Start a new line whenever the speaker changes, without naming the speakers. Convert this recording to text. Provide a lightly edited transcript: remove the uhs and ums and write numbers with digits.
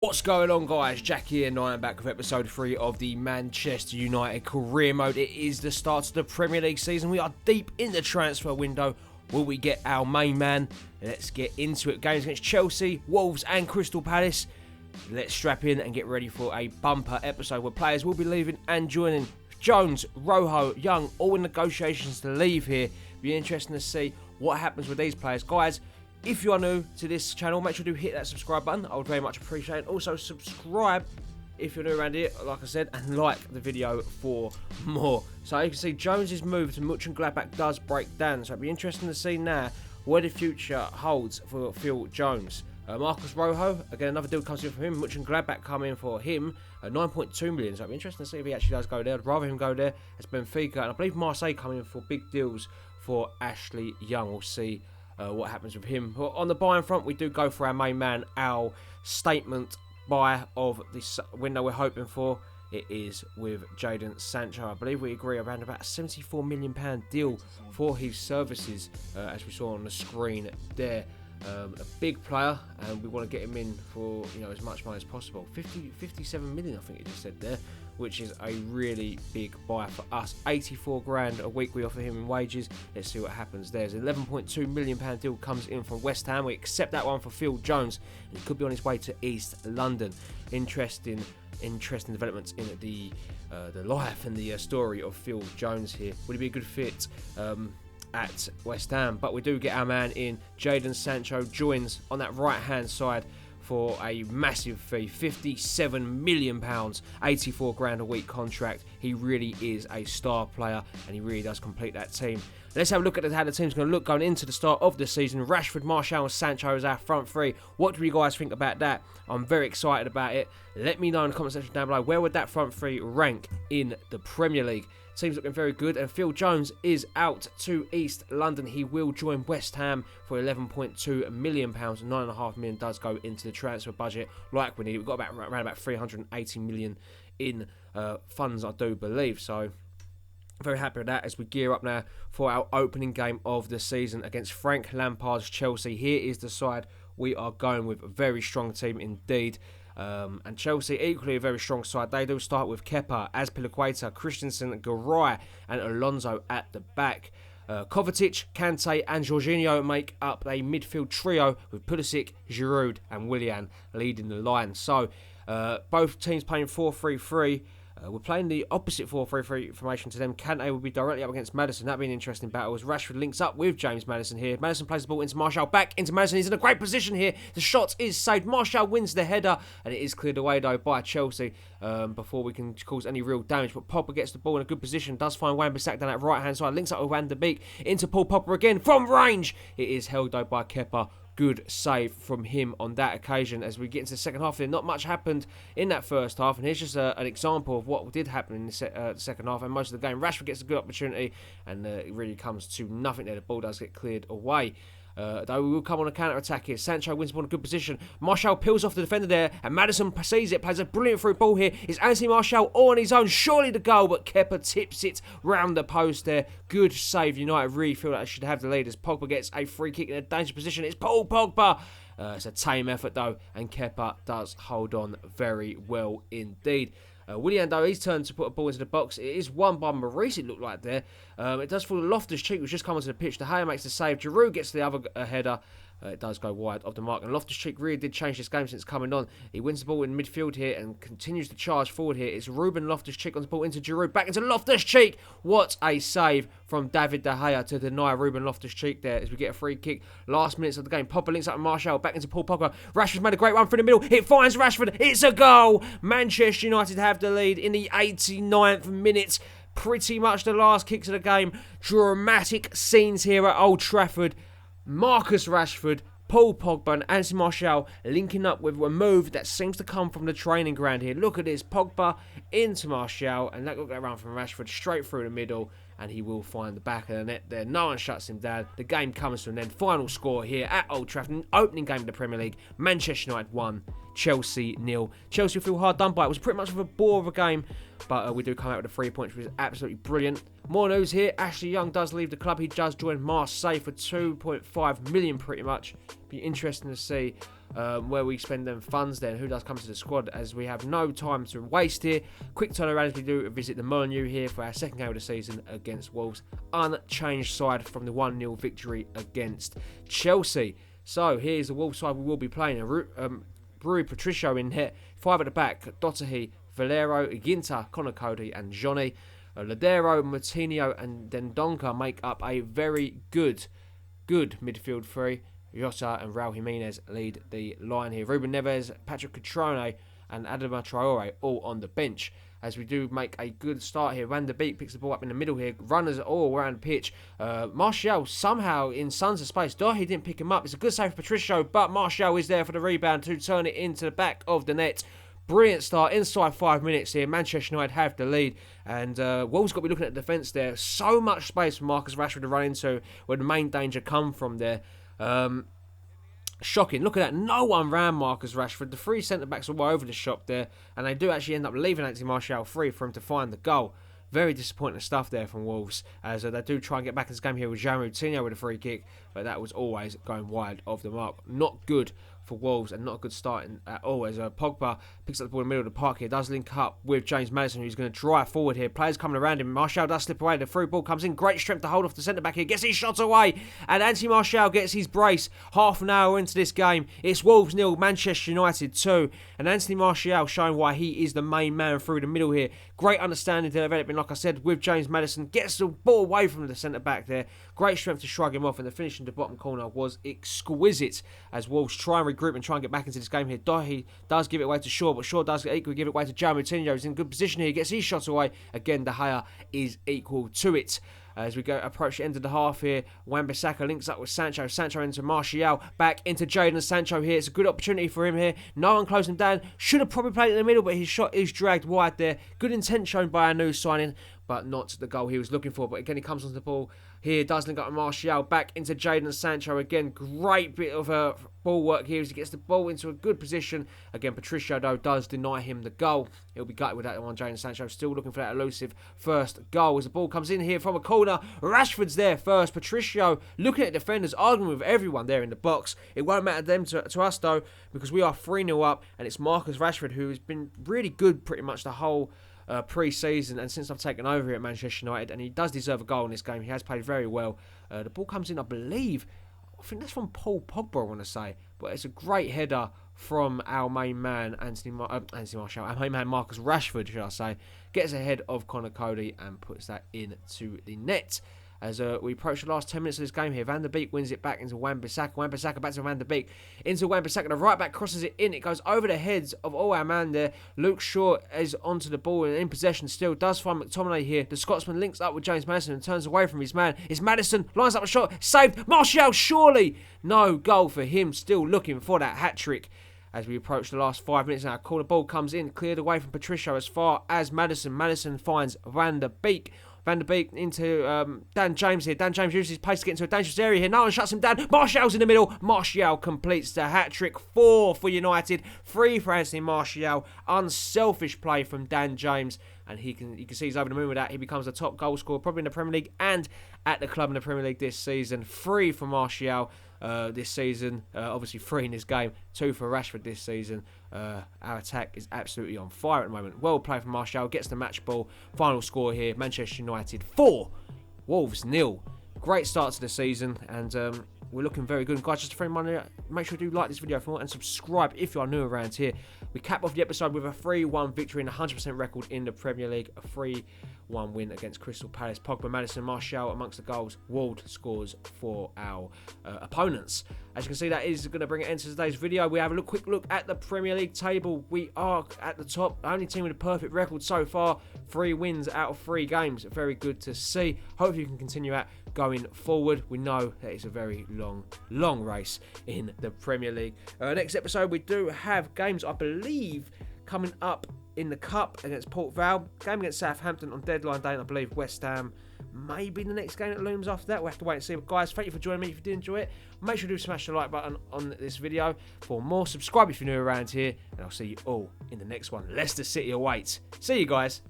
What's going on, guys? Jack here, and I am back with episode 3 of the Manchester United career mode. It is the start of the Premier League season. We are deep in the transfer window. Will we get our main man? Let's get into it. Games against Chelsea, Wolves and Crystal Palace. Let's strap in and get ready for a bumper episode where players will be leaving and joining. Jones, Rojo, Young, all in negotiations to leave here. Be interesting to see what happens with these players. Guys, if you are new to this channel, make sure to hit that subscribe button. I would very much appreciate it. Also, subscribe if you're new around here, like I said, and like the video for more. So you can see Jones's move to Mönchengladbach does break down. So it'll be interesting to see now where the future holds for Phil Jones. Marcus Rojo, again, another deal comes in for him. Mönchengladbach come in for him at 9.2 million. So it'll be interesting to see if he actually does go there. I'd rather him go there as Benfica. And I believe Marseille come in for big deals for Ashley Young. We'll see what happens with him. But on the buying front, we do go for our main man, our statement buy of this window we're hoping for. It is with Jadon Sancho. I believe we agree around about a £74 million deal for his services, as we saw on the screen there. A big player, and we want to get him in for as much money as possible. 57 million, I think it just said there, which is a really big buy for us. 84 grand a week we offer him in wages. Let's see what happens. There's an £11.2 million deal comes in from West Ham. We accept that one for Phil Jones, and he could be on his way to East London. Interesting developments in the life and the story of Phil Jones here. Would he be a good fit at West Ham? But we do get our man in. Jadon Sancho joins on that right hand side for a massive fee, £57 million, 84 grand a week contract. He really is a star player, and he really does complete that team. Let's have a look at how the team's going to look going into the start of the season. Rashford, Martial and Sancho as our front three. What do you guys think about that? I'm very excited about it. Let me know in the comment section down below, where would that front three rank in the Premier League? Team's looking very good, and Phil Jones is out to East London. He will join West Ham for £11.2 million. £9.5 million does go into the transfer budget like we need. We've got around about 380 million in funds, I do believe. So very happy with that as we gear up now for our opening game of the season against Frank Lampard's Chelsea. Here is the side we are going with. A very strong team indeed. And Chelsea, equally a very strong side. They do start with Kepa, Azpilicueta, Christensen, Garay and Alonso at the back. Kovacic, Kante and Jorginho make up a midfield trio with Pulisic, Giroud and Willian leading the line. So both teams playing 4-3-3. We're playing the opposite 4-3-3 formation to them. Kante will be directly up against Maddison. That'll be an interesting battle as Rashford links up with James Maddison here. Maddison plays the ball into Martial, back into Maddison. He's in a great position here. The shot is saved. Martial wins the header, and it is cleared away though by Chelsea before we can cause any real damage. But Pogba gets the ball in a good position. Does find Wan-Bissaka down that right hand side. Links up with Van der Beek into Paul Pogba again from range. It is held though by Kepa. Good save from him on that occasion. As we get into the second half, not much happened in that first half, and here's just an example of what did happen in the second half and most of the game. Rashford gets a good opportunity, and it really comes to nothing there. The ball does get cleared away. Though we will come on a counter-attack here. Sancho wins the ball in a good position. Martial peels off the defender there, and Maddison sees it, plays a brilliant through ball here. It's Anthony Martial all on his own, surely the goal, but Kepa tips it round the post there. Good save. United really feel like they should have the lead as Pogba gets a free kick in a dangerous position. It's Paul Pogba. It's a tame effort though, and Kepa does hold on very well indeed. Willian, though, he's turned to put a ball into the box. It is won by Maurice, it looked like there. It does fall Loftus-Cheek, who's just come onto the pitch. De Gea makes the save. Giroud gets the other header. It does go wide of the mark. And Loftus-Cheek really did change this game since coming on. He wins the ball in midfield here and continues to charge forward here. It's Ruben Loftus-Cheek on the ball into Giroud. Back into Loftus-Cheek. What a save from David De Gea to deny Ruben Loftus-Cheek there as we get a free kick. Last minutes of the game. Pogba links up with Martial. Back into Paul Pogba. Rashford's made a great run through the middle. It finds Rashford. It's a goal. Manchester United have the lead in the 89th minute. Pretty much the last kicks of the game. Dramatic scenes here at Old Trafford. Marcus Rashford, Paul Pogba and Anthony Martial linking up with a move that seems to come from the training ground here. Look at this. Pogba into Martial, and that will go around from Rashford straight through the middle, and he will find the back of the net there. No one shuts him down. The game comes to an end. Final score here at Old Trafford. Opening game of the Premier League. Manchester United 1, Chelsea 0. Chelsea feel hard done by. It was pretty much of a bore of a game, but we do come out with the 3 points, which is absolutely brilliant. More news here. Ashley Young does leave the club. He does join Marseille for 2.5 million pretty much. Be interesting to see where we spend them funds then, who does come to the squad, as we have no time to waste here. Quick turnaround as we do visit the Molineux here for our second game of the season against Wolves. Unchanged side from the 1-0 victory against Chelsea. So here's the Wolves side we will be playing. Rui Patricio in here, 5 at the back, Dotahi, Valero, Ginta, Conor Cody and Johnny. Ladero, Martinho and Dendonka make up a very good midfield three. Jota and Raul Jimenez lead the line here. Ruben Neves, Patrick Cutrone and Adama Traore all on the bench. As we do make a good start here. Van der Beek picks the ball up in the middle here. Runners all around the pitch. Martial somehow in sons of space. Dahi didn't pick him up. It's a good save for Patricio, but Martial is there for the rebound to turn it into the back of the net. Brilliant start inside 5 minutes here. Manchester United have the lead, and Wolves got to be looking at the defence there. So much space for Marcus Rashford to run into where the main danger come from there. Shocking. Look at that. No one ran Marcus Rashford. The three centre-backs are all over the shop there, and they do actually end up leaving Anthony Martial free for him to find the goal. Very disappointing stuff there from Wolves, as they do try and get back in this game here with Jean Moutinho with a free kick, but that was always going wide of the mark. Not good for Wolves, and not a good start at all, as Pogba picks up the ball in the middle of the park here, does link up with James Maddison, who's going to drive forward here. Players coming around him. Martial does slip away. The through ball comes in. Great strength to hold off the centre-back here. Gets his shot away, and Anthony Martial gets his brace. Half an hour into this game, it's Wolves 0, Manchester United 2, and Anthony Martial showing why he is the main man through the middle here. Great understanding development, like I said, with James Maddison. Gets the ball away from the centre-back there. Great strength to shrug him off, and the finish in the bottom corner was exquisite, as Wolves try and regroup and try and get back into this game here. Dahi does give it away to Shaw, but Shaw does equally give it away to João Moutinho. He's in good position here, gets his shot away. Again, De Gea is equal to it. As we go approach the end of the half here, Wan-Bissaka links up with Sancho. Sancho into Martial, back into Jadon Sancho here. It's a good opportunity for him here. No one closed him down. Should have probably played in the middle, but his shot is dragged wide there. Good intent shown by our new signing, but not the goal he was looking for. But again, he comes onto the ball here, does link up with Martial, back into Jadon Sancho again. Great bit of ball work here as he gets the ball into a good position. Again, Patricio, though, does deny him the goal. He'll be gutted with that one. Jadon Sancho still looking for that elusive first goal as the ball comes in here from a corner. Rashford's there first. Patricio looking at defenders, arguing with everyone there in the box. It won't matter them to us, though, because we are 3-0 up, and it's Marcus Rashford who has been really good pretty much the whole pre-season and since I've taken over here at Manchester United, and he does deserve a goal in this game. He has played very well. The ball comes in, I think that's from Paul Pogba, I want to say, but it's a great header from our main man Anthony Martial, our main man Marcus Rashford, should I say, gets ahead of Conor Cody and puts that into the net. As we approach the last 10 minutes of this game here, Van der Beek wins it back into Wan-Bissaka. Wan-Bissaka back to Van der Beek. Into Wan-Bissaka. The right back crosses it in. It goes over the heads of all our man there. Luke Shaw is onto the ball and in possession still. Does find McTominay here. The Scotsman links up with James Maddison and turns away from his man. It's Maddison. Lines up a shot. Saved. Martial, surely. No goal for him. Still looking for that hat-trick. As we approach the last 5 minutes now, corner ball comes in. Cleared away from Patricio as far as Maddison. Maddison finds Van der Beek. Van der Beek into Dan James here. Dan James uses his pace to get into a dangerous area here. No one shuts him down. Martial's in the middle. Martial completes the hat-trick. 4 for United. 3 for Anthony Martial. Unselfish play from Dan James. And you can see he's over the moon with that. He becomes the top goal scorer probably in the Premier League and at the club in the Premier League this season. 3 for Martial this season. Obviously 3 in this game. 2 for Rashford this season. Our attack is absolutely on fire at the moment. Well played from Martial. Gets the match ball. Final score here. Manchester United 4. Wolves 0. Great start to the season. And we're looking very good. And guys, just a friend reminder, make sure you do like this video for more and subscribe if you are new around here. We cap off the episode with a 3-1 victory and a 100% record in the Premier League. A 3-1 win against Crystal Palace. Pogba, Maddison, Martial amongst the goals. Ward scores for our opponents. As you can see, that is going to bring an end to today's video. We have a quick look at the Premier League table. We are at the top. The only team with a perfect record so far. 3 wins out of 3 games. Very good to see. Hopefully you can continue that going forward. We know that it's a very long race in the Premier League. Next episode, we do have games, I believe, coming up in the Cup against Port Vale. Game against Southampton on deadline day, and I believe West Ham maybe the next game that looms after that. We'll have to wait and see. But guys, thank you for joining me. If you did enjoy it, make sure to smash the like button on this video for more. Subscribe if you're new around here, and I'll see you all in the next one. Leicester City awaits. See you guys.